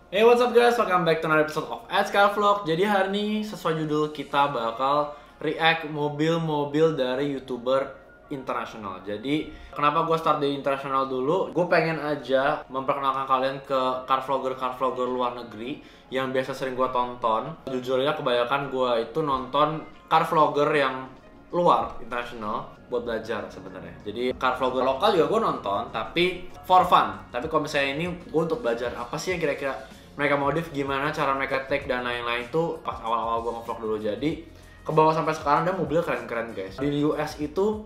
Hey, what's up guys? Welcome back to another episode of Car Vlog. Jadi hari ini sesuai judul kita bakal react mobil-mobil dari YouTuber internasional. Jadi kenapa gue start dari internasional dulu? Gue pengen aja memperkenalkan kalian ke car vlogger luar negeri yang biasa sering gue tonton. Jujur aja kebanyakan gue itu nonton car vlogger yang luar internasional buat belajar sebenarnya. Jadi car vlogger lokal juga gue nonton, tapi for fun. Tapi kalau misalnya ini gue untuk belajar apa sih yang kira-kira mereka modif, gimana cara mereka take dan lain-lain, tuh pas awal-awal gue nge-vlog dulu. Jadi ke bawah sampai sekarang dan mobilnya keren-keren guys. Di US itu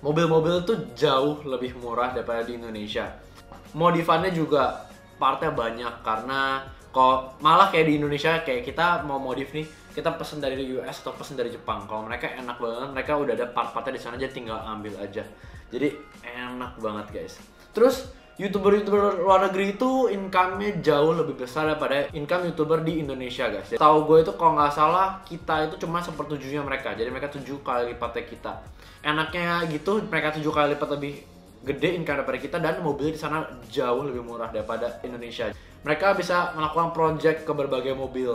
mobil-mobil tuh jauh lebih murah daripada di Indonesia. Modifannya juga partnya banyak, karena kok malah kayak di Indonesia kayak kita mau modif nih, kita pesen dari US atau pesen dari Jepang. Kalau mereka enak banget, mereka udah ada part-partnya di sana aja, tinggal ambil aja. Jadi enak banget guys. Terus YouTuber luar negeri itu income-nya jauh lebih besar daripada income YouTuber di Indonesia guys. Tahu gue itu kalau nggak salah kita itu cuma sepertujuhnya mereka. Jadi mereka 7 kali lipatnya kita. Enaknya gitu, mereka 7 kali lipat lebih gede income daripada kita, dan mobil di sana jauh lebih murah daripada Indonesia. Mereka bisa melakukan project ke berbagai mobil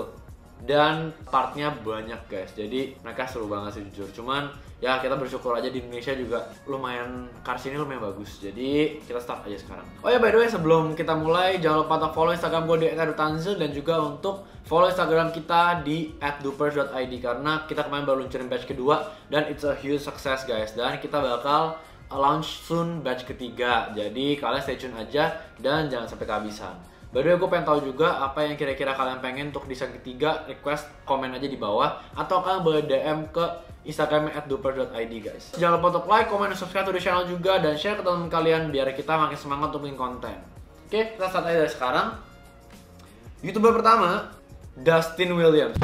dan partnya banyak guys. Jadi mereka seru banget sih jujur. Cuman ya kita bersyukur aja di Indonesia juga lumayan, cars ini lumayan bagus. Jadi kita start aja sekarang. Oh ya, by the way, sebelum kita mulai jangan lupa untuk follow Instagram gue di @tanzil, dan juga untuk follow Instagram kita di @dupers.id, karena kita kemarin baru luncurin batch kedua dan it's a huge success guys. Dan kita bakal launch soon batch ketiga. Jadi kalian stay tune aja dan jangan sampai kehabisan. By the way, gue pengen tahu juga apa yang kira-kira kalian pengen untuk desain ketiga. Request komen aja di bawah, atau kalian boleh DM ke Instagramnya @dupers.id guys. Jangan lupa untuk like, comment, dan subscribe to the channel juga, dan share ke teman kalian biar kita makin semangat untuk bikin konten. Oke, kita start aja dari sekarang. YouTuber pertama, Dustin Williams.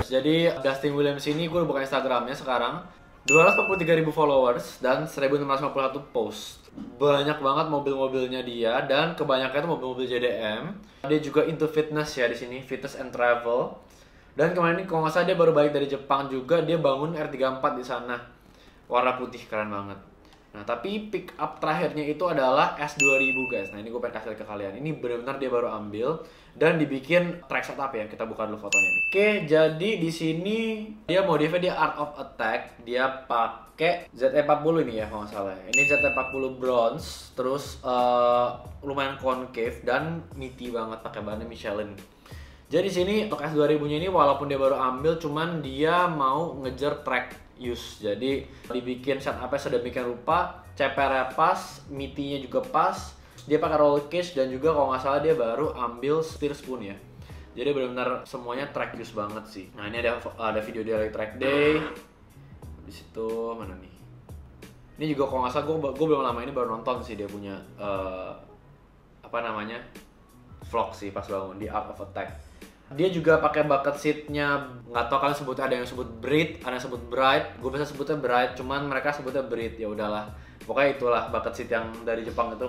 Jadi Dustin Williams ini gue buka Instagramnya sekarang, 243.000 followers dan 1651 post. Banyak banget mobil-mobilnya dia, dan kebanyakan itu mobil-mobil JDM. Dia juga into fitness ya di sini, fitness and travel. Dan kemarin ini kalau nggak salah dia baru balik dari Jepang juga, dia bangun R34 di sana. Warna putih, keren banget. Nah, tapi pick up terakhirnya itu adalah S2000 guys. Nah, ini gue pengen kasih ke kalian. Ini benar-benar dia baru ambil dan dibikin track setup ya. Kita buka dulu fotonya nih. Oke, jadi di sini dia modifnya dia Art of Attack. Dia pakai ZE40 ini ya kalau nggak salah. Ini ZE40 bronze, terus lumayan concave dan meaty banget, pakai bannya Michelin. Jadi di sini untuk S2000-nya ini walaupun dia baru ambil, cuman dia mau ngejar track use. Jadi dibikin setupnya sedemikian rupa, CPR-nya pas, meaty-nya juga pas. Dia pakai roll cage, dan juga kalau nggak salah dia baru ambil steer spoon ya. Jadi benar-benar semuanya track use banget sih. Nah, ini ada video dia lagi track day. Di situ mana nih? Ini juga kalau nggak salah gue belum lama ini baru nonton sih dia punya apa namanya, vlog sih pas bangun di Art of Attack. Dia juga pakai bucket seatnya, nggak tau kalian sebutnya, ada yang sebut Bright, ada yang sebut Bright. Gue biasa sebutnya Bright, cuman mereka sebutnya Bright. Ya udahlah, pokoknya itulah bucket seat yang dari Jepang itu.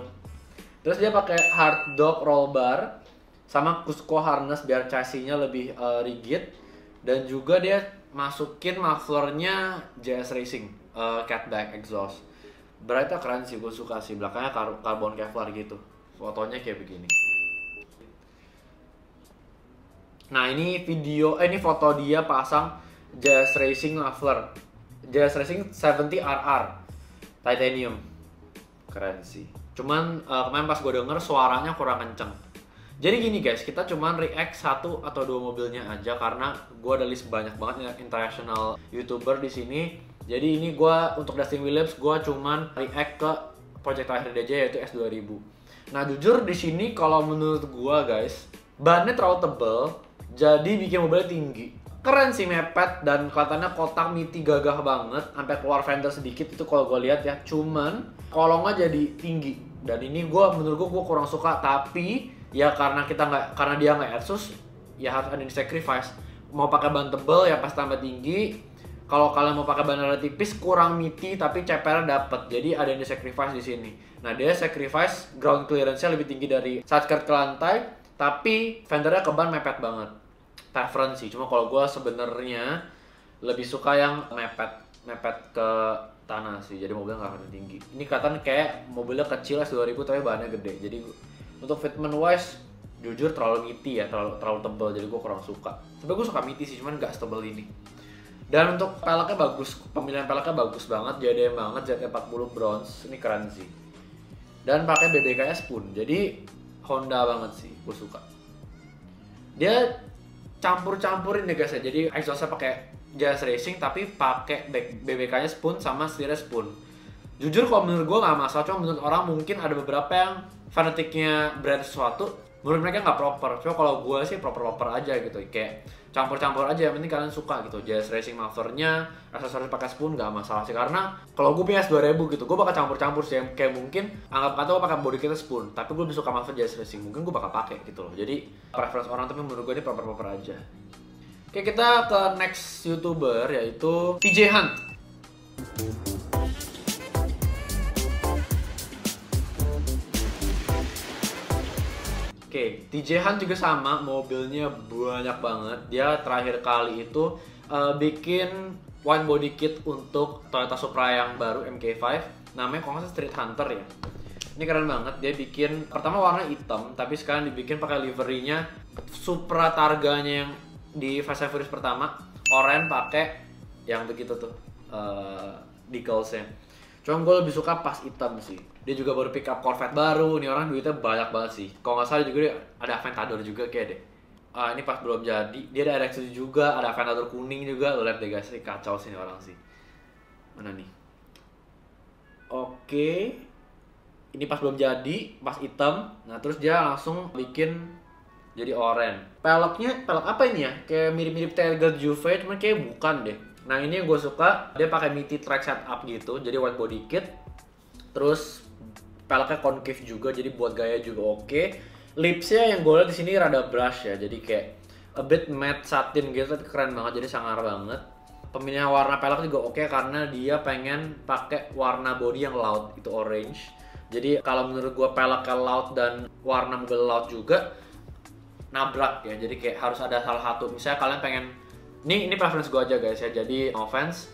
Terus dia pakai hard dog roll bar sama Cusco harness biar chassisnya lebih rigid, dan juga dia masukin mufflernya JS Racing catback exhaust. Brightnya keren sih, gue suka sih. Belakangnya karbon Kevlar gitu. Fotonya kayak begini. Nah, ini ini foto dia pasang JS Racing muffler, JS Racing 70RR titanium, keren sih. Cuman kemarin pas gue denger suaranya kurang kenceng. Jadi gini guys, kita cuman react 1 atau 2 mobilnya aja, karena gue ada list banyak banget international YouTuber di sini. Jadi ini gue untuk Dustin Williams gue cuman react ke project terakhir dia aja, yaitu S2000. Nah, jujur di sini kalau menurut gue guys, bannya terlalu tebel, jadi bikin mobilnya tinggi. Keren sih, mepet, dan kelihatannya kotak meaty gagah banget, sampai keluar fender sedikit itu kalau gue lihat ya. Cuman kolongnya jadi tinggi, dan ini menurut gue kurang suka. Tapi ya karena dia nggak Asus, ya harus ada sacrifice. Mau pakai ban tebel ya pas tambah tinggi. Kalau kalian mau pakai ban rada tipis, kurang meaty tapi CPR dapet. Jadi ada yang sacrifice di sini. Nah, dia sacrifice ground clearance-nya lebih tinggi dari side skirt ke lantai, tapi fendernya ke ban mepet banget. Preference sih. Cuma kalau gue sebenarnya lebih suka yang mepet ke tanah sih, jadi mobilnya nggak akan tinggi. Ini kelihatan kayak mobilnya kecil S2000 tapi bahannya gede, jadi untuk fitment wise jujur terlalu meaty ya, terlalu tebal, jadi gue kurang suka. Tapi gue suka meaty sih, cuman nggak setebal ini. Dan untuk peleknya bagus, pemilihan peleknya bagus banget, JDM banget, ZT40 bronze, ini keren sih. Dan pakai BBK-nya Spoon, jadi Honda banget sih, gue suka. Dia campur-campurin deh guys ya, jadi exhaustnya pakai Jazz Racing tapi pakai BBK-nya Spoon sama setirnya Spoon. Jujur kalau menurut gue nggak masalah, cuma menurut orang mungkin ada beberapa yang fanatiknya brand sesuatu, menurut mereka nggak proper. Cuma kalau gue sih proper aja gitu, kayak campur-campur aja, yang penting kalian suka gitu. Jazz Racing mufflernya, aksesoris pakai Spoon nggak masalah sih, karena kalau gue punya S2000 gitu, gue bakal campur-campur sih, kayak mungkin anggap kata gue pakai body kitnya Spoon, tapi gue lebih suka muffler Jazz Racing, mungkin gue bakal pakai gitu loh. Jadi preference orang, tapi menurut gue ini proper aja. Oke, kita ke next YouTuber yaitu TJ Hunt. Oke, TJ Hunt juga sama, mobilnya banyak banget. Dia terakhir kali itu bikin white body kit untuk Toyota Supra yang baru MK5, namanya kalau nggak salah Street Hunter ya. Ini keren banget, dia bikin pertama warna hitam, tapi sekarang dibikin pakai liverynya Supra Targanya yang di Fast and Furious pertama, oranye pakai yang begitu tuh decalsnya. Cuma gue lebih suka pas hitam sih. Dia juga baru pick up Corvette baru, ini orang duitnya banyak banget sih. Kalau nggak salah juga dia ada Aventador juga kayak deh. Ini pas belum jadi, dia ada RX-7 juga, ada Aventador kuning juga. Lo lihat deh guys, ini kacau sih ini orang sih. Mana nih? Oke, ini pas belum jadi, pas hitam. Nah terus dia langsung bikin jadi oranye. Peleknya, pelek apa ini ya? Kayak mirip-mirip Tiger Juve, cuman kayak bukan deh. Nah ini yang gue suka, dia pakai meaty track setup gitu, jadi white body kit. Terus peleknya concave juga, jadi buat gaya juga oke. Lipsnya yang gue lihat di sini rada brush ya, jadi kayak a bit matte satin gitu, tapi keren banget, jadi sangar banget. Pemilihan warna pelek juga oke karena dia pengen pakai warna body yang loud, itu orange. Jadi kalau menurut gue peleknya loud dan warna mobil loud juga nabrak ya, jadi kayak harus ada salah satu. Misalnya kalian pengen, ini preference gue aja guys ya, jadi no offense,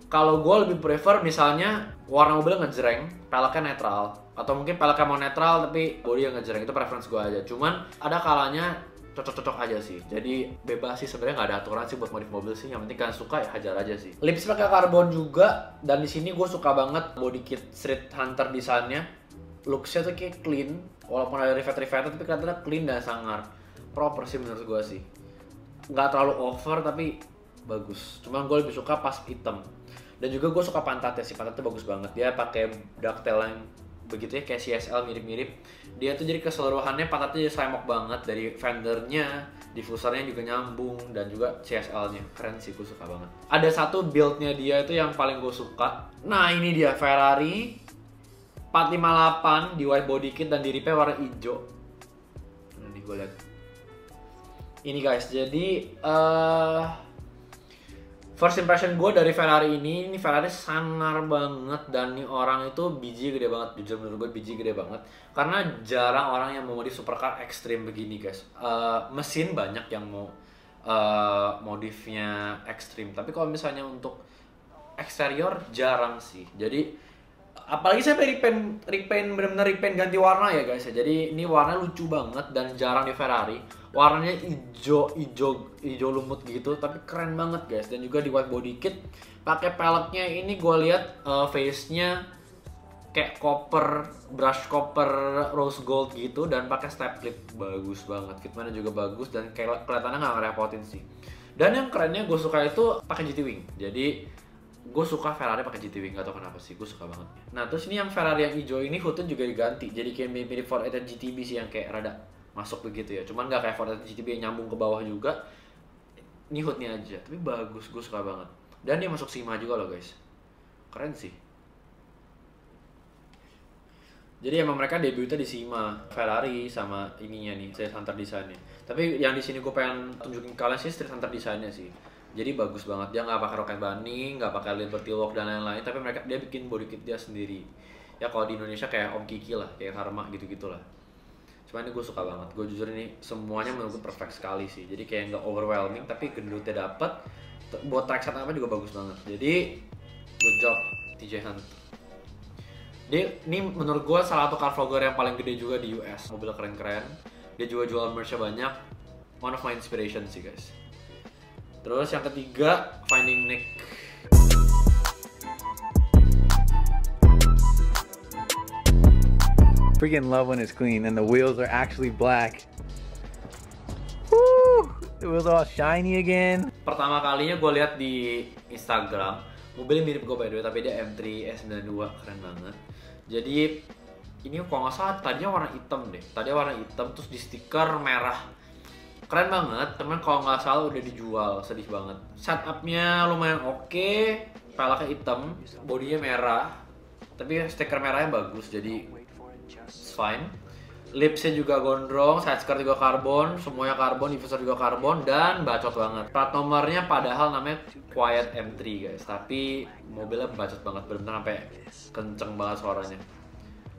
kalau gue lebih prefer misalnya warna mobilnya ngejreng, peleknya netral, atau mungkin peleknya mau netral tapi body yang ngejreng, itu preference gue aja. Cuman ada kalanya cocok-cocok aja sih, jadi bebas sih sebenarnya, nggak ada aturan sih buat modif mobil sih, yang penting kalian suka ya hajar aja sih. Lips pakai karbon juga, dan di sini gue suka banget body kit Street Hunter desainnya. Looksnya tuh kayak clean, walaupun ada rivet tapi kelihatannya clean dan sangar, proper sih menurut gue sih. Nggak terlalu over tapi bagus, cuman gue lebih suka pas hitam. Dan juga gue suka pantatnya sih, pantatnya bagus banget, dia pakai ducktail yang begitu ya, kayak CSL mirip-mirip. Dia tuh jadi keseluruhannya pantatnya jadi slamok banget, dari fendernya, diffusernya juga nyambung, dan juga CSL-nya keren sih, gue suka banget. Ada satu build-nya dia itu yang paling gue suka, nah ini dia Ferrari 458 di white body kit dan di repair warna hijau. Nah nih gue lihat ini guys, jadi first impression gue dari Ferrari ini Ferrari sangar banget, dan nih orang itu biji gede banget, jujur menurut gue biji gede banget, karena jarang orang yang mau modif supercar ekstrim begini guys. Mesin banyak yang mau modifnya ekstrim, tapi kalau misalnya untuk eksterior jarang sih. Jadi apalagi saya repaint bener-bener repaint ganti warna ya guys ya. Jadi ini warna lucu banget dan jarang di Ferrari. Warnanya hijau lumut gitu, tapi keren banget guys. Dan juga di white body kit pakai peleknya ini gue lihat face-nya kayak brush copper rose gold gitu, dan pakai step clip bagus banget. Fitmentnya juga bagus dan kayak kelihatannya nggak ngerepotin sih. Dan yang kerennya gue suka itu pakai GT Wing. Jadi gue suka Ferrari pakai GT Wing, gak tau kenapa sih, gue suka banget. Nah terus ini yang Ferrari yang hijau ini hoodnya juga diganti, jadi kayak mirip Ford Edge GTB sih, yang kayak rada masuk begitu ya. Cuman gak kayak Ford Edge GTB yang nyambung ke bawah juga. Ini hoodnya aja, tapi bagus, gue suka banget. Dan dia masuk SIMA juga loh guys, keren sih. Jadi emang mereka debutnya di SIMA, Ferrari sama ininya nih, Street Hunter desainnya. Tapi yang di sini gue pengen tunjukin kalian sih Street Hunter desainnya sih. Jadi bagus banget, dia nggak pakai roket bunny, nggak pakai Liberty Walk dan lain-lain, tapi dia bikin body kit dia sendiri. Ya kalau di Indonesia kayak Om Kiki lah, kayak Karma gitu-gitulah. Cuman ini gue suka banget, gue jujur ini semuanya menurut gue perfect sekali sih. Jadi kayak nggak overwhelming, tapi gendutnya dapet, buat track setupnya juga bagus banget. Jadi good job TJ Hunt. Dia ini menurut gue salah satu car vlogger yang paling gede juga di US. Mobil keren-keren. Dia juga jual merch banyak. One of my inspiration sih guys. Terus yang ketiga, Finding Nick. Freaking love when it's clean and the wheels are actually black. Woo! It was all shiny again. Pertama kalinya gue lihat di Instagram, mobilnya mirip gue by the way, tapi dia M3 S92, keren banget. Jadi ini kalau nggak salah tadinya warna hitam deh, tadinya warna hitam terus di stiker merah, keren banget. Temen kalau nggak salah udah dijual, sedih banget. Setupnya lumayan oke, peleknya hitam, bodinya merah, tapi stiker merahnya bagus, jadi it's fine. Lipsnya juga gondrong, side skirt juga karbon, semuanya karbon, diffuser juga karbon, dan bacot banget. Plat nomornya padahal namanya Quiet M3 guys, tapi mobilnya bacot banget, bener-bener sampai kenceng banget suaranya.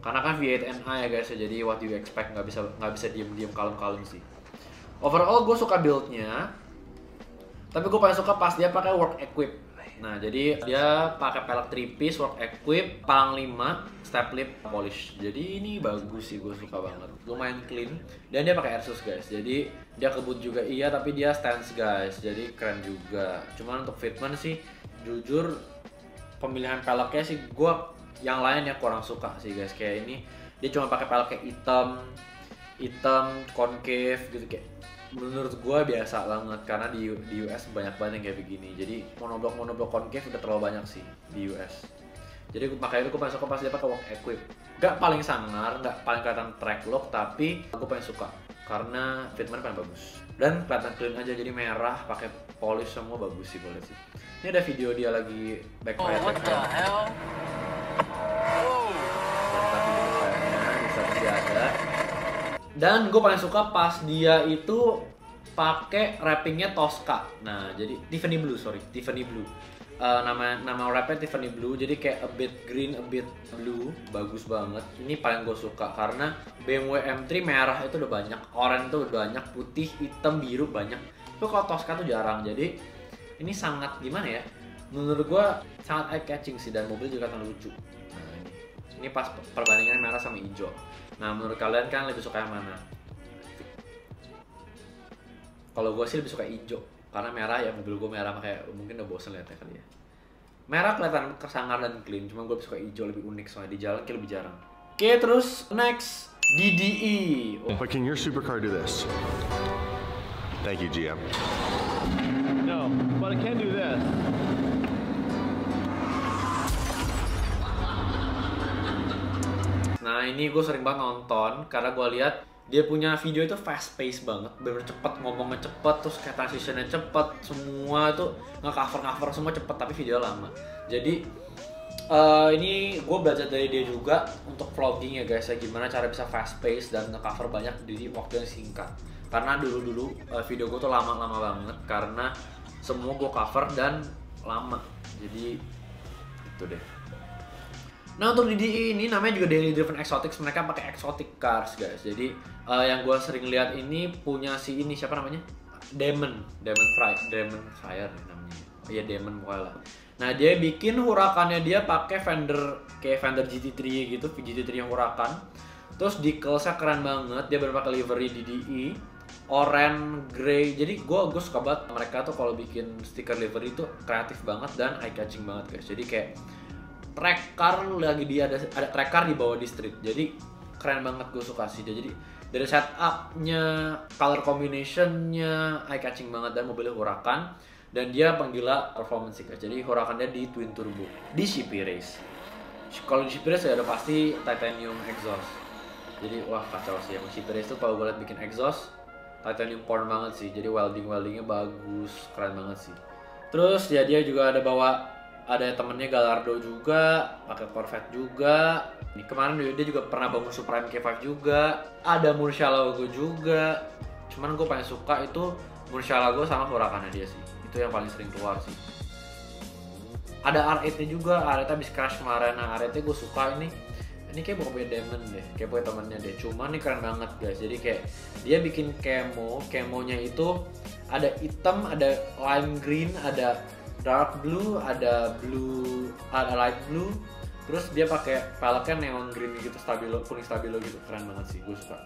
Karena kan V8 NA ya guys, jadi what you expect, nggak bisa diem-diem kalem-kalem sih. Overall gue suka build-nya, tapi gue paling suka pas dia pakai work equip. Nah, jadi dia pakai pelek 3 piece work equip, palang 5, step lip polish. Jadi ini bagus sih, gue suka banget. Lumayan clean dan dia pakai Airsus guys. Jadi dia kebut juga iya, tapi dia stance guys. Jadi keren juga. Cuman untuk fitment sih jujur pemilihan peleknya sih gue yang lain ya kurang suka sih guys. Kayak ini dia cuma pakai pelek kayak hitam, concave gitu, kayak menurut gue biasa banget karena di US banyak banget yang kayak begini. Jadi monoblok concave udah terlalu banyak sih di US. Jadi makanya itu gue paling suka pas dia pakai work equip. Gak paling sangar, gak paling kelihatan track look, tapi gue paling suka karena fitment paling bagus dan kelihatan clean aja. Jadi merah, pakai polish semua bagus sih boleh sih. Ini ada video dia lagi backfire. What the hell? Dan gue paling suka pas dia itu pakai wrappingnya Tosca. Nah, jadi Tiffany Blue. Nama wrapnya Tiffany Blue. Jadi kayak a bit green, a bit blue, bagus banget. Ini paling gue suka karena BMW M3 merah itu udah banyak, oranye itu udah banyak, putih, hitam, biru banyak. Tapi kalau Tosca tuh jarang. Jadi ini sangat gimana ya? Menurut gue sangat eye catching sih, dan mobil juga kan lucu. Nah, ini pas perbandingan merah sama hijau. Nah, menurut kalian kan lebih suka yang mana? Kalau gue sih lebih suka hijau, karena merah ya mobil gue merah, kayak mungkin udah bosen liatnya kali ya. Merah kelihatan kesangar dan clean, cuma gue lebih suka hijau, lebih unik soalnya di jalan kayak lebih jarang. Oke, terus next DDE. But can your supercar do this? Thank you, GM. No, but it can do this. Nah, ini gue sering banget nonton karena gue lihat dia punya video itu fast pace banget, bener cepet, ngomongnya cepet, terus kayak transitionnya cepet, semua tuh nge-cover semua cepet, tapi video lama. Jadi ini gue belajar dari dia juga untuk vlogging ya guys, ya gimana cara bisa fast pace dan nge-cover banyak di waktu yang singkat. Karena dulu video gue tuh lama-lama banget karena semua gue cover dan lama, jadi itu deh. Nah, untuk DDE ini namanya juga Daily Driven Exotics, mereka pakai exotic cars guys. Jadi yang gue sering lihat ini punya si ini siapa namanya? Damon Fryer namanya. Iya, Damon pokoknya lah. Nah, dia bikin hurakannya dia pakai fender kayak fender GT3 gitu, GT3 yang hurakan. Terus decalsnya keren banget, dia berpakai livery DDE orange, grey. Jadi gue suka banget mereka tuh kalau bikin stiker livery itu kreatif banget dan eye catching banget guys. Jadi kayak track car lagi dia ada track car di bawah di street, jadi keren banget, gue suka sih dia. Jadi dari setupnya, color combinationnya eye catching banget, dan mobilnya hurakan dan dia penggila performance guys. Jadi hurakan dia di twin turbo di CP Race. Kalau di CP Race ya udah pasti titanium exhaust. Jadi wah kacau sih yang CP Race tuh. Kalau gue liat bikin exhaust titanium porn banget sih. Jadi weldingnya bagus, keren banget sih. Terus ya dia juga ada temennya Gallardo juga, pakai Corvette juga. Ini kemarin dia juga pernah bangun Supra MK5 juga. Ada Murcielago juga. Cuman gue paling suka itu Murcielago sama hurakannya dia sih. Itu yang paling sering keluar sih. Ada R8-nya juga, R8 habis crash kemarin. Nah, R8 gue suka ini. Ini kayak bukan punya Damon deh, kayak punya temennya deh. Cuman ini keren banget guys. Jadi kayak dia bikin camonya itu Ada hitam, ada lime green, ada dark blue, ada light blue. Terus dia pakai peleknya neon green gitu, stabilo, kuning stabilo gitu, keren banget sih, gue suka.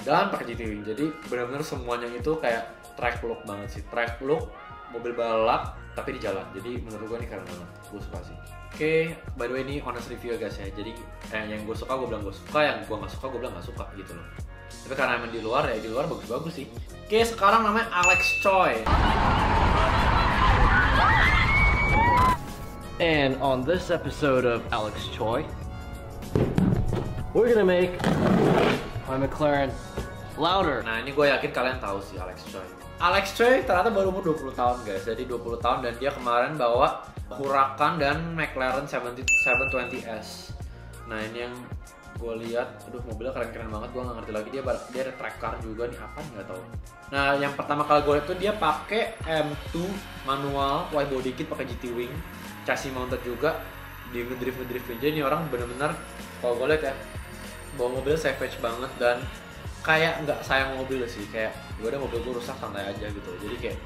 Dan pakai GT Wing, jadi benar-benar semuanya itu kayak track look banget sih, track look mobil balap tapi di jalan. Jadi menurut gue ini keren banget, gue suka sih. Oke, by the way ini honest review ya guys ya. Jadi yang gue suka gue bilang gue suka, yang gue nggak suka gue bilang nggak suka gitu loh. Tapi karena emang di luar ya, di luar bagus-bagus sih. Oke, sekarang namanya Alex Choi. And on this episode of Alex Choi, we're gonna make my McLaren louder. Nah ini gue yakin kalian tahu sih Alex Choi. Alex Choi ternyata baru umur 20 tahun guys. Jadi 20 tahun dan dia kemarin bawa Huracan dan McLaren 720S. Nah ini yang gue lihat, aduh mobilnya keren-keren banget. Gue nggak ngerti lagi dia ada track car juga nih, apa nih nggak tahu. Nah yang pertama kali gue lihat tuh dia pakai M2 manual wide body kit, pakai GT Wing, chassis mounted juga, di ngedrift aja. Ini orang bener-bener kalau gue lihat ya, bawa mobilnya savage banget dan kayak nggak sayang mobil sih, kayak gue ada mobil gue rusak santai aja gitu. Jadi kayak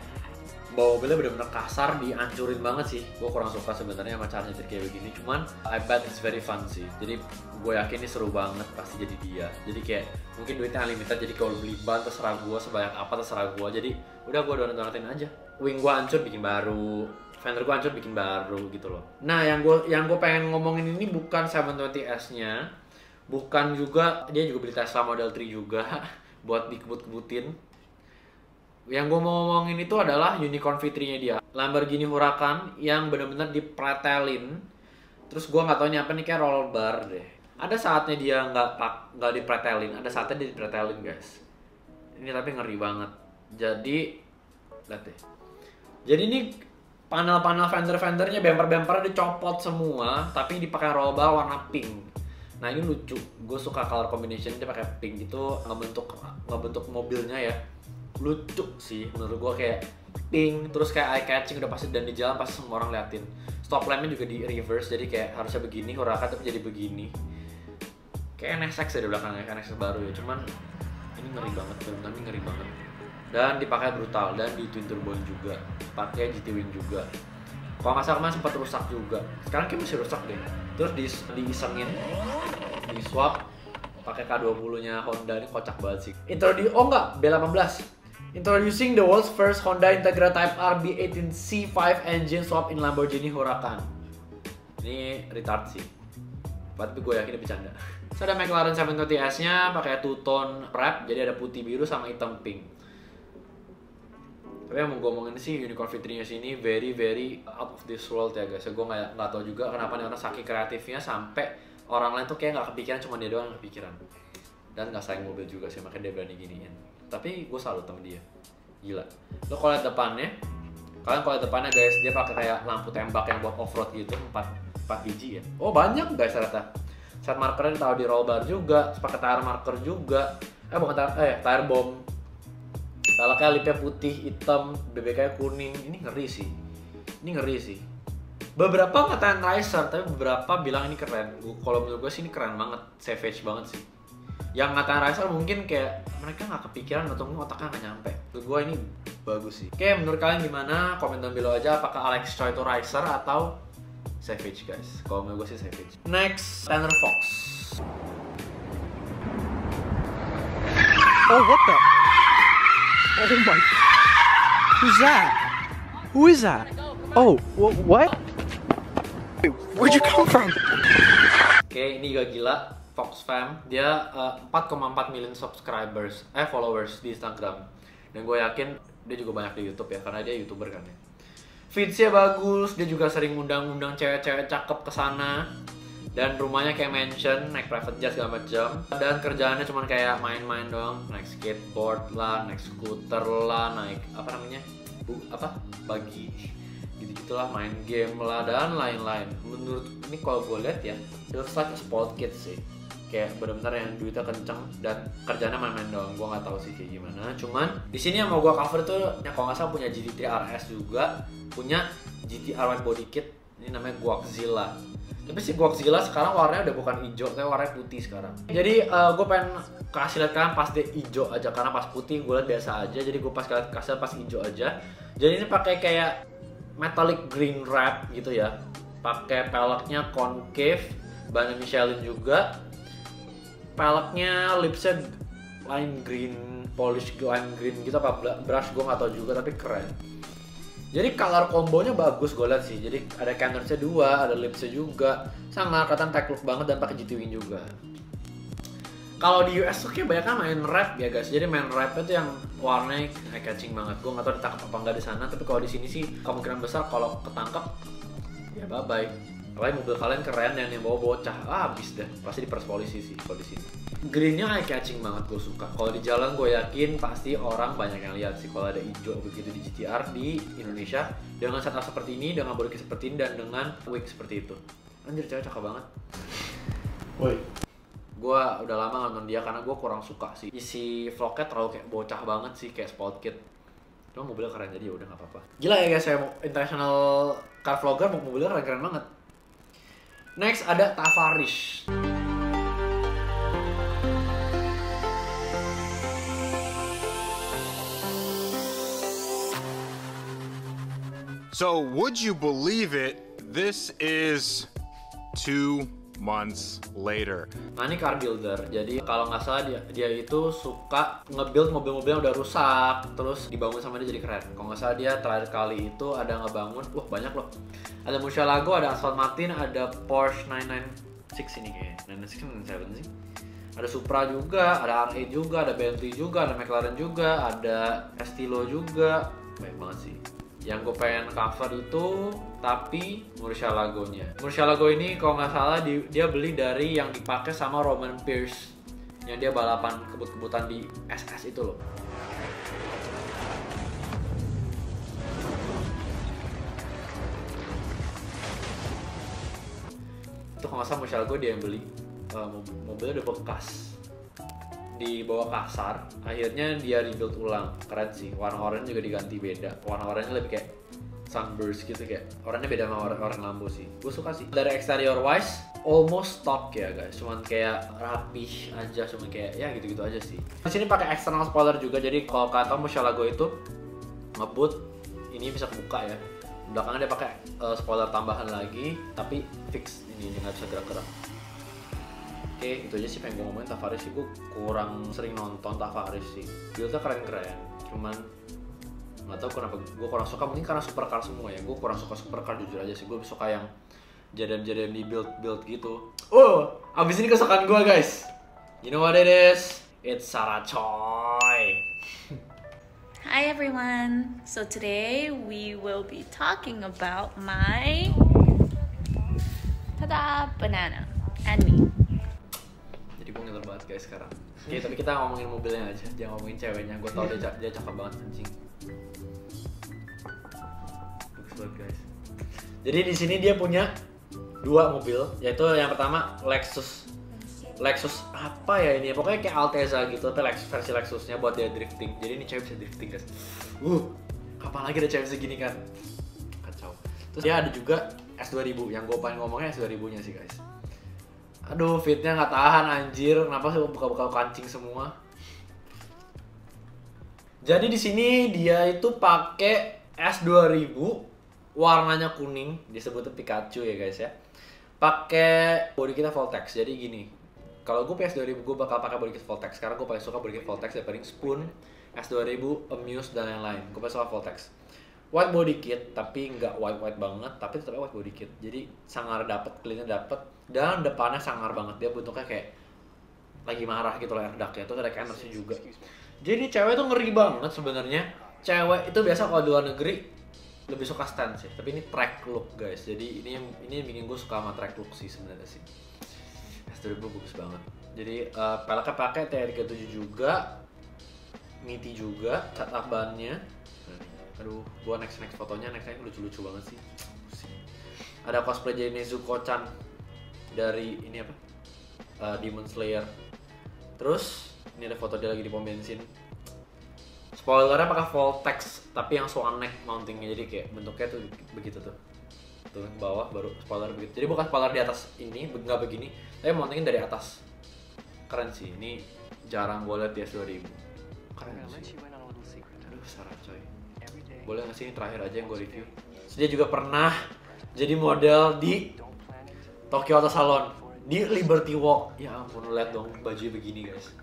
bawa mobilnya bener-bener kasar, dihancurin banget sih. Gue kurang suka sebenarnya sama cara nyetir kayak begini, cuman I bet it's very fun sih. Jadi gue yakin ini seru banget pasti jadi dia. Jadi kayak mungkin duitnya unlimited, jadi kalau beli ban terserah gue, sebanyak apa terserah gue. Jadi udah gue donatin aja. Wing gue hancur bikin baru, fender gue hancur bikin baru gitu loh. Nah yang gue pengen ngomongin ini bukan 720S-nya, bukan juga, dia juga beli Tesla Model 3 juga buat dikebut-kebutin. Yang gue mau ngomongin itu adalah unicorn V3-nya dia, Lamborghini Huracan yang bener-bener dipretelin. Terus gue nggak tahu ini apa nih, kayak roll bar deh. Ada saatnya dia nggak dipretelin, ada saatnya dia dipretelin guys. Ini tapi ngeri banget. Jadi lihat deh. Jadi ini panel-panel fender-fendernya, bumper-bumpernya dicopot semua, tapi dipakai roll bar warna pink. Nah ini lucu, gue suka color combination dia pakai pink gitu, ngebentuk mobilnya ya. Lucu sih menurut gue, kayak pink terus kayak eye catching udah pasti, dan di jalan pasti semua orang liatin. Stop lampnya juga di reverse, jadi kayak harusnya begini Huracan tapi jadi begini. Kayak NSX ya di belakangnya, NSX baru ya, cuman ini ngeri banget, benar-benar ini ngeri banget. Dan dipakai brutal dan di twin turbo juga, pakai GT Wing juga. Kalau nggak salah kemarin sempat rusak juga, sekarang kayak masih rusak deh. Terus diisengin, di swap pakai K20-nya Honda, ini kocak banget sih. B18. Introducing the world's first Honda Integra Type R B18 C5 engine swap in Lamborghini Huracan. Ini retard sih, tapi gue yakin dia bercanda. So, ada McLaren 720S-nya pakai two-tone wrap, jadi ada putih biru sama hitam pink. Tapi yang mau gue omongin sih unicorn V3-nya sini very out of this world ya guys. Gue nggak tahu juga kenapa nih orang saking kreatifnya sampai orang lain tuh kayak nggak kepikiran, cuma dia doang yang kepikiran. Dan nggak sayang mobil juga sih, makanya dia berani giniin. Tapi gue salut sama dia, gila. Lo kalau lihat depannya, kalian kalau lihat depannya guys, dia pakai kayak lampu tembak yang buat off road gitu, 4 biji ya. Oh banyak guys ternyata. Set markernya ditaruh di roll bar juga, terus pakai tire marker juga. Bukan tire bomb. Peleknya lipnya putih, hitam, BBK kuning. Ini ngeri sih. Beberapa ngatain racer, tapi beberapa bilang ini keren. Kalau menurut gue sih ini keren banget, savage banget sih. Yang ngatain racer mungkin kayak mereka nggak kepikiran atau mungkin otaknya nggak nyampe. Menurut gue ini bagus sih. Oke, menurut kalian gimana? Komen down below aja apakah Alex Choi itu racer atau savage guys. Kalau menurut gue sih savage. Next, Tanner Fox. Oh, what the? Oh my. Who's that? Who is that? Oh, what? Wait, where'd you come from? Oke, ini juga gila. Fox Fam, dia 4,4 million subscribers, followers di Instagram. Dan gue yakin dia juga banyak di YouTube ya, karena dia YouTuber kan ya. Feeds-nya bagus, dia juga sering undang-undang cewek-cewek cakep ke sana. Dan rumahnya kayak mansion, naik private jet segala macam. Dan kerjaannya cuma kayak main-main doang, naik skateboard lah, naik scooter lah, naik buggy, gitu-gitulah, main game lah dan lain-lain. Menurut ini kalau gue lihat ya, looks like a spoiled kid sih. Kayak benar-benar yang duitnya kenceng dan kerjanya main-main doang. Gue nggak tahu sih kayak gimana. Cuman di sini yang mau gue cover tuh, yang kalau nggak salah punya GT3 RS juga, punya GTR Wide Body Kit. Ini namanya Guaczilla. Tapi si Godzilla sekarang warnanya udah bukan hijau, tapi warnanya putih sekarang. Jadi gue pengen kasih lihat kalian pas dia hijau aja, karena pas putih gue liat biasa aja. Jadi gue kasih lihat pas hijau aja. Jadi ini pakai kayak metallic green wrap gitu ya. Pakai peleknya concave, bahannya Michelin juga. Peleknya lipsnya lime green, polish lime green gitu apa brush gue nggak tahu juga, tapi keren. Jadi color combonya bagus gue liat sih. Jadi ada canvasnya 2, ada lipsnya juga. Sama kelihatan tech look banget dan pakai GT Wing juga. Kalau di US tuh kayak banyak kan main wrap ya guys. Jadi main wrap itu yang warnanya eye catching banget. Gue nggak tahu ditangkap apa enggak di sana. Tapi kalau di sini sih kemungkinan besar kalau ketangkap ya bye bye. Apalagi mobil kalian keren dan yang bawa bocah, habis deh. Pasti diperas polisi sih kalau di sini. Greennya eye catching banget, gue suka. Kalau di jalan gue yakin pasti orang banyak yang lihat sih kalau ada hijau begitu di GTR di Indonesia dengan setup seperti ini, dengan body kit seperti ini dan dengan wig seperti itu. Anjir, cewek cakep banget. Woi. Gue udah lama nonton dia karena gue kurang suka sih. Isi vlognya terlalu kayak bocah banget sih, kayak sport kit. Cuma mobilnya keren jadi udah nggak apa-apa. Gila ya guys, saya mau international car vlogger, mobilnya keren-keren banget. Next ada Tavares. So, would you believe it? This is 2 months later. Nah ini car builder, jadi kalau nggak salah dia itu suka nge-build mobil-mobil yang udah rusak, terus dibangun sama dia jadi keren. Kalau nggak salah dia terakhir kali itu ada ngebangun, wah banyak loh. Ada Murcielago, ada Aston Martin, ada Porsche 996 ini kayaknya, 996, 97 sih. Ada Supra juga, ada R8 juga, ada Bentley juga, ada McLaren juga, ada Estilo juga, banyak banget sih. Yang gue pengen cover itu tapi Murcielago-nya. Murcielago ini kalau nggak salah dia beli dari yang dipakai sama Roman Pierce yang dia balapan kebut-kebutan di SS itu loh. Itu kalau nggak salah Murcielago dia yang beli. Mobilnya udah bekas, dibawa kasar, akhirnya dia rebuild ulang. Keren sih, warna oranye juga diganti beda. Warna oranye lebih kayak sunburst gitu, kayak oranye beda sama orang Lambo sih. Gue suka sih. Dari exterior wise almost stock ya guys, cuman kayak rapih aja, cuman kayak ya gitu-gitu aja sih. Di sini pakai external spoiler juga, jadi kalau kata Murcielago itu ngebut ini bisa kebuka ya. Belakangnya dia pakai spoiler tambahan lagi, tapi fix ini nggak bisa gerak-gerak. Oke, itu aja sih pengen gue ngomongin Tavares sih. Gue kurang sering nonton Tavares sih. Buildnya keren-keren, cuman nggak tahu kenapa gue kurang suka. Mungkin karena supercar semua ya. Gue kurang suka supercar jujur aja sih. Gue suka yang jadian-jadian di build gitu. Oh, abis ini kesukaan gue guys. You know what it is? It's Sarah Choi. Hi everyone. So today we will be talking about my tada banana and me. Gue ngiler banget guys sekarang. Oke, tapi kita ngomongin mobilnya aja, jangan ngomongin ceweknya. Gue tau dia cakep banget anjing. Bagus banget guys. Jadi di sini dia punya 2 mobil, yaitu yang pertama Lexus apa ya ini? Pokoknya kayak Altezza gitu, tapi versi Lexusnya buat dia drifting. Jadi ini cewek bisa drifting guys. Kapan lagi ada cewek segini kan? Kacau. Terus dia ada juga S2000, yang gue pengen ngomongnya S2000-nya sih guys. Aduh, fitnya nggak tahan anjir. Kenapa sih buka-buka kancing semua? Jadi di sini dia itu pakai S2000, warnanya kuning, disebutnya Pikachu ya guys ya. Pakai body kitnya Voltex. Jadi gini, kalau gue PS2000 gue bakal pakai body kit Voltex karena gue paling suka body kit Voltex daripada Spoon, S2000, Amuse dan lain-lain. Gue paling suka Voltex. White body kit, tapi nggak white banget, tapi tetapnya white body kit. Jadi sangar dapet, cleannya dapet, dan depannya sangar banget. Dia bentuknya kayak lagi marah gitu loh, air duct-nya. Terus ada canvasnya juga. Jadi cewek tuh ngeri banget sebenarnya. Cewek itu biasa kalau di luar negeri lebih suka stance sih, tapi ini track look guys. Jadi ini yang bikin gue suka sama track look sih sebenarnya sih. S2000 bagus banget. Jadi peleknya pakai TR37 juga, MITI juga, setup bannya. Aduh, gua next fotonya lucu-lucu banget sih. Ada cosplay jadi Nezuko-chan dari ini apa? Demon Slayer. Terus ini ada foto dia lagi di pom bensin. Spoilernya pakai Voltex, tapi yang swan neck mountingnya, jadi kayak bentuknya tuh begitu tuh. Tuh ke bawah baru spoiler begitu. Jadi bukan spoiler di atas ini, nggak begini, tapi mountingin dari atas. Keren sih, ini jarang gue liat di S2000. Keren sih. Aduh, sarap coy. Boleh nggak sih ini terakhir aja yang gue review. Terus dia juga pernah jadi model di Tokyo Auto Salon, di Liberty Walk. Ya ampun, lihat dong baju begini guys.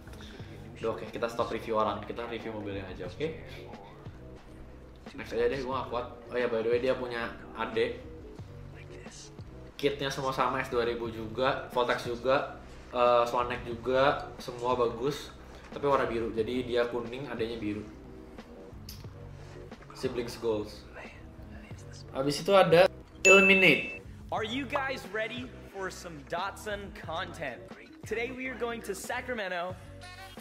Udah oke, kita stop review orang, kita review mobilnya aja, oke? Next aja deh, gue gak kuat. Oh ya, by the way dia punya adik. Kitnya semua sama, S2000 juga, Voltex juga, Swanek juga, semua bagus. Tapi warna biru, jadi dia kuning, adanya biru. Siblings goals. Habis itu ada Illuminate. Are you guys ready for some Datsun content? Today we are going to Sacramento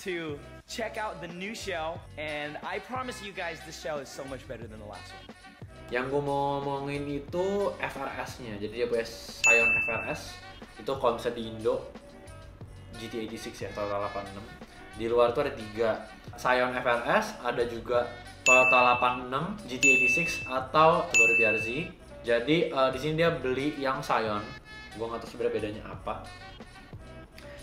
to check out the new show, and I promise you guys this show is so much better than the last one. Yang gue mau ngomongin itu FRS-nya. Jadi dia punya Scion FRS. Itu kalau misalnya di Indo GT86 ya, Toyota 86. Di luar itu ada 3. Scion FRS, ada juga Toyota 86 GT86 atau Subaru BRZ. Jadi di sini dia beli yang Scion. Gue nggak tahu sebenarnya bedanya apa.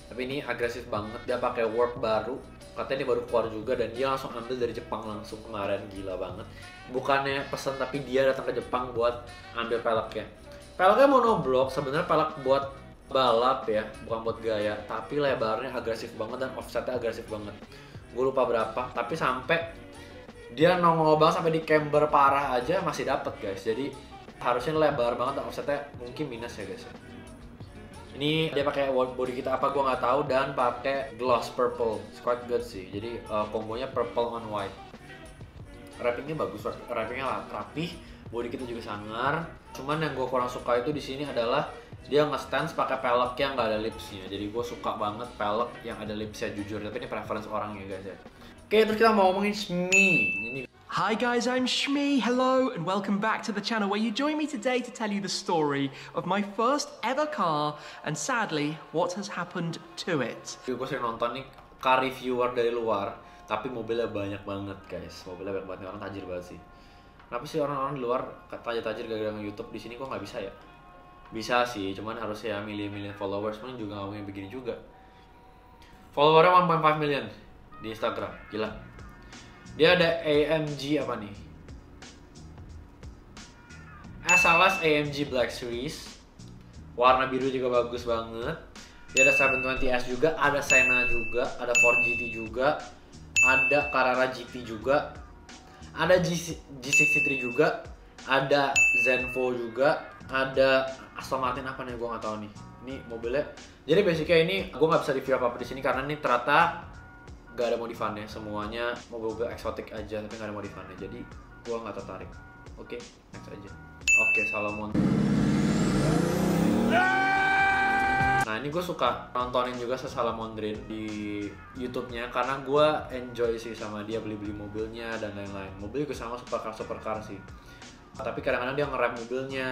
Tapi ini agresif banget. Dia pakai work baru. Katanya dia baru keluar juga dan dia langsung ambil dari Jepang langsung kemarin. Gila banget. Bukannya pesen tapi dia datang ke Jepang buat ambil peleknya. Peleknya monoblock. Sebenarnya pelek buat balap ya, bukan buat gaya. Tapi lebarnya agresif banget dan offsetnya agresif banget. Gue lupa berapa. Tapi sampai dia nongol banget sampai di camber parah aja masih dapet guys. Jadi harusnya lebar banget dan offsetnya mungkin minus ya guys. Ini dia pakai body kita apa gua nggak tahu dan pakai gloss purple, it's quite good sih. Jadi kombonya purple on white. Wrappingnya bagus, wrappingnya rapih, body kita juga sangar. Cuman yang gua kurang suka itu di sini adalah dia nge-stance pakai pelek yang nggak ada lipsnya. Jadi gua suka banget pelek yang ada lipsnya jujur. Tapi ini preference orang ya guys ya. Oke, terus kita mau ngomongin Shmi. Ini Hi guys, I'm Shmi, hello and welcome back to the channel where you join me today to tell you the story of my first ever car and sadly, what has happened to it. Gue sering nonton nih car reviewer dari luar, tapi mobilnya banyak banget guys. Mobilnya banyak banget, orang tajir banget sih. Kenapa sih orang-orang di luar tajir-tajir gara-gara nge-YouTube? Di sini kok nggak bisa ya? Bisa sih, cuman harusnya milih-milih followers, cuman juga ngomongin begini juga. Followernya 1.5 million di Instagram, gila. Dia ada AMG apa nih? SLS AMG Black Series. Warna biru juga bagus banget. Dia ada 720S juga, ada Senna juga, ada Ford GT juga, ada Carrera GT juga, ada G63 juga, ada Zenvo juga, ada Aston Martin apa nih? Gue nggak tahu nih. Ini mobilnya. Jadi basicnya ini gue nggak bisa review apa-apa di sini karena ini ternyata gak ada modifannya, semuanya mobil-mobil eksotik aja tapi gak ada modifannya, jadi gua nggak tertarik. Oke, next aja. Oke, Salomon. Nah ini gue suka nontonin juga Salamondrin di YouTube-nya karena gue enjoy sih sama dia beli-beli mobilnya dan lain-lain. Mobil juga sama supercar sih. Tapi kadang-kadang dia nge-rap mobilnya,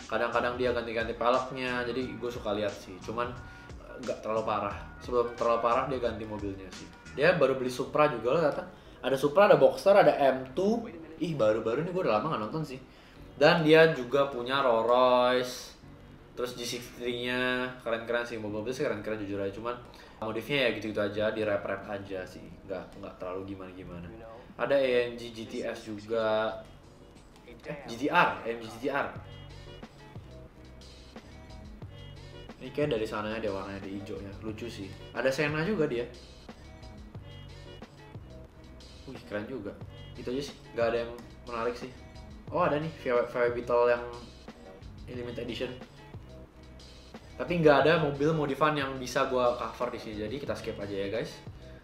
kadang-kadang dia ganti-ganti peleknya, jadi gue suka lihat sih. Cuman nggak terlalu parah. Sebelum terlalu parah dia ganti mobilnya sih. Dia baru beli Supra juga loh kata. Ada Supra, ada Boxster, ada M2. Ih baru-baru ini gue udah lama nggak nonton sih. Dan dia juga punya Rolls Royce. Terus G63-nya keren-keren sih. Mobil-mobil sih keren-keren jujur aja. Cuman modifnya ya gitu-gitu aja, di rap-rap aja sih. Nggak terlalu gimana-gimana. Ada AMG GTS juga. GTR, AMG GTR. Ini kayak dari sananya dia warnanya di hijau ya, lucu sih. Ada Senna juga dia. Wih keren juga. Itu aja sih, nggak ada yang menarik sih. Oh ada nih VW Beetle yang limited edition. Tapi nggak ada mobil modifan yang bisa gua cover di sini, jadi kita skip aja ya guys.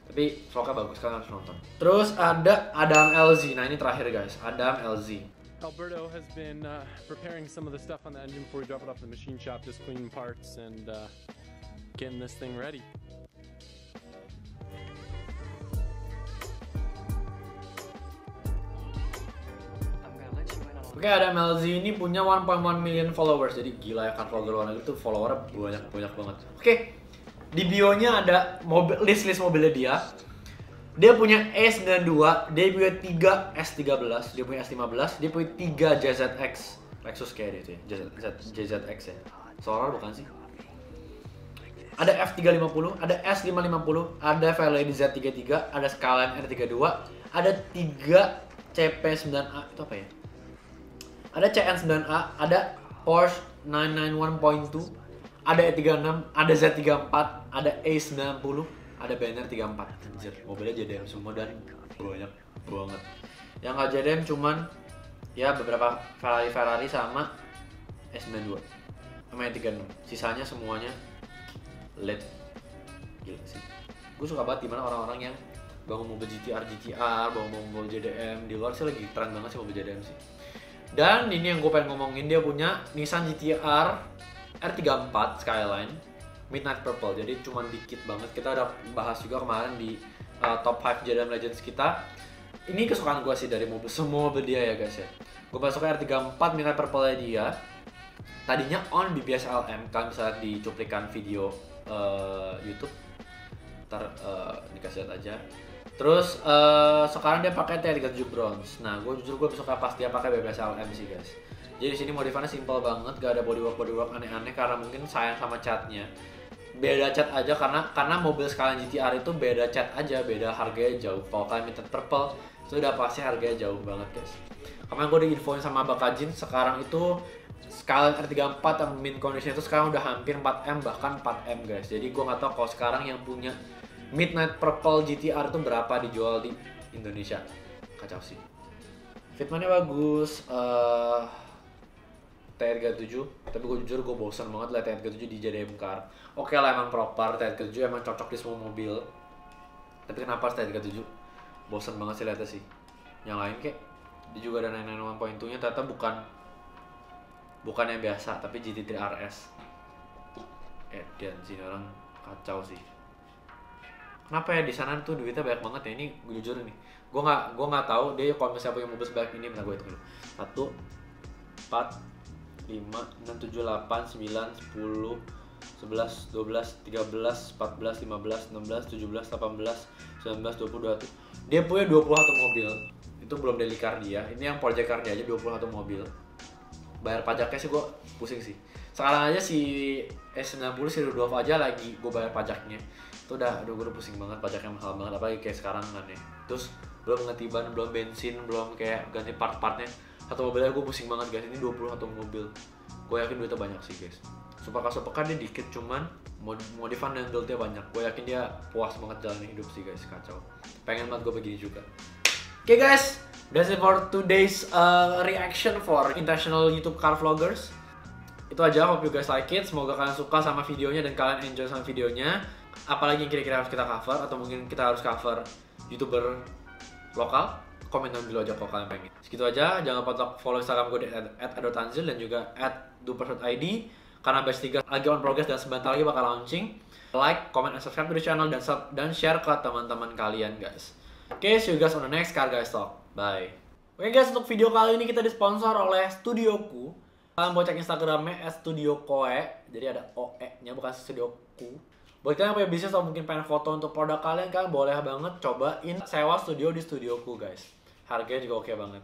Tapi vlognya bagus, kalian harus nonton. Terus ada Adam LZ. Nah ini terakhir guys, Adam LZ. Alberto has been preparing some of the stuff on the engine before we drop it off the machine shop, just cleaning parts and getting this thing ready. Oke, ada MLZ ini punya 1.1 million followers, jadi gila ya kan vlogger luar negeri itu followernya banyak banget. Oke, di bio-nya ada list mobilnya dia. Dia punya E92, dia punya 3 S13, dia punya S15, dia punya 3 JZX. Lexus kayak itu ya, JZX ya. Solar bukan sih? Ada F350, ada S550, ada Fairlady Z33, ada Skyline R32, ada 3 CP9A, itu apa ya? Ada CN9A, ada Porsche 991.2, ada E36, ada Z34, ada A90, ada Banner 34. Anjir, mobilnya JDM semua dan banyak banget. Yang nggak JDM cuman ya beberapa Ferrari sama S92 sama E36. Sisanya semuanya LED. Gila sih. Gue suka banget dimana orang-orang yang bangun mobil GTR, bangun mobil JDM. Di luar sih lagi tren banget sih mobil JDM sih. Dan ini yang gue pengen ngomongin, dia punya Nissan GTR R34 Skyline Midnight Purple. Jadi cuman dikit banget. Kita udah bahas juga kemarin di top 5 JDM Legends kita. Ini kesukaan gue sih dari mobil, semua mobil dia ya guys ya. Gue paling suka R34 Midnight Purple dia. Tadinya on BBS LM, kalian bisa lihat di cuplikan video YouTube. Ntar dikasih lihat aja. Terus sekarang dia pakai T37 Bronze. Nah, gue jujur gue suka pas dia pakai BBS LM sih guys. Jadi di sini modifannya simple banget, gak ada bodywork aneh-aneh karena mungkin sayang sama catnya. Beda cat aja karena mobil Skyline GTR itu beda cat aja, beda harganya jauh. Kalau kalian minta purple itu udah pasti harganya jauh banget guys. Kemarin gue diinfoin sama Bakajin, sekarang itu Skyline R34 yang mint condition itu sekarang udah hampir 4M, bahkan 4M guys. Jadi gue gak tahu kalau sekarang yang punya Midnight Purple GTR itu berapa dijual di Indonesia. Kacau sih. Fitmentnya bagus, T37, tapi gue jujur gue bosan banget liat T37 di JDM Car. Oke lah emang proper, T37 emang cocok di semua mobil. Tapi kenapa T37? Bosan banget sih liatnya sih. Yang lain kayak, dia juga ada 991.2 nya, ternyata bukan yang biasa, tapi GT3 RS. Dan sini orang kacau sih. Kenapa ya di sana tuh duitnya banyak banget ya? Ini gue jujur nih, gue nggak tahu dia kalau misalnya punya mobil sebanyak ini. Bentar gue hitung dulu. 1, 4, 5, 6, 7, 8, 9, 10, 11, 12, 13, 14, 15, 16, 17, 18, 19, 20, 21. Dia punya 21 mobil. Itu belum daily car dia. Ini yang project car dia aja 21 mobil. Bayar pajaknya sih gue pusing sih. Sekarang aja si S90 si Rudolf aja lagi gue bayar pajaknya. Itu udah gue pusing banget, pajaknya mahal banget, apalagi kayak sekarang kan ya. Terus belum ngetiban, belum bensin, belum kayak ganti part-partnya. Satu mobilnya gue pusing banget guys, ini 21 mobil. Gue yakin duitnya banyak sih guys. Supercar dia dikit, cuman modifan dan build-nya banyak. Gue yakin dia puas banget jalan hidup sih guys, kacau. Pengen banget gue begini juga. Oke guys, that's it for today's reaction for international YouTube car vloggers. Itu aja, hope you guys like it. Semoga kalian suka sama videonya dan kalian enjoy sama videonya. Apalagi yang kira-kira harus kita cover, atau mungkin kita harus cover YouTuber lokal. Komen down dulu aja kalau kalian pengen. Segitu aja, jangan lupa follow Instagram gue di @adotanzil dan juga @dupers.id. Karena batch 3 lagi on progress dan sebentar lagi bakal launching. Like, comment, and subscribe to the channel dan share ke teman-teman kalian guys. Oke, see you guys on the next Car Guys Talk. Bye. Oke guys, untuk video kali ini kita disponsor oleh Studioku. Kalian boleh cek Instagramnya @studiokoe. Jadi ada OE-nya, bukan Studioku. Buat kalian yang punya bisnis atau mungkin pengen foto untuk produk kalian, boleh banget cobain sewa studio di Studioku guys. Harganya juga oke banget.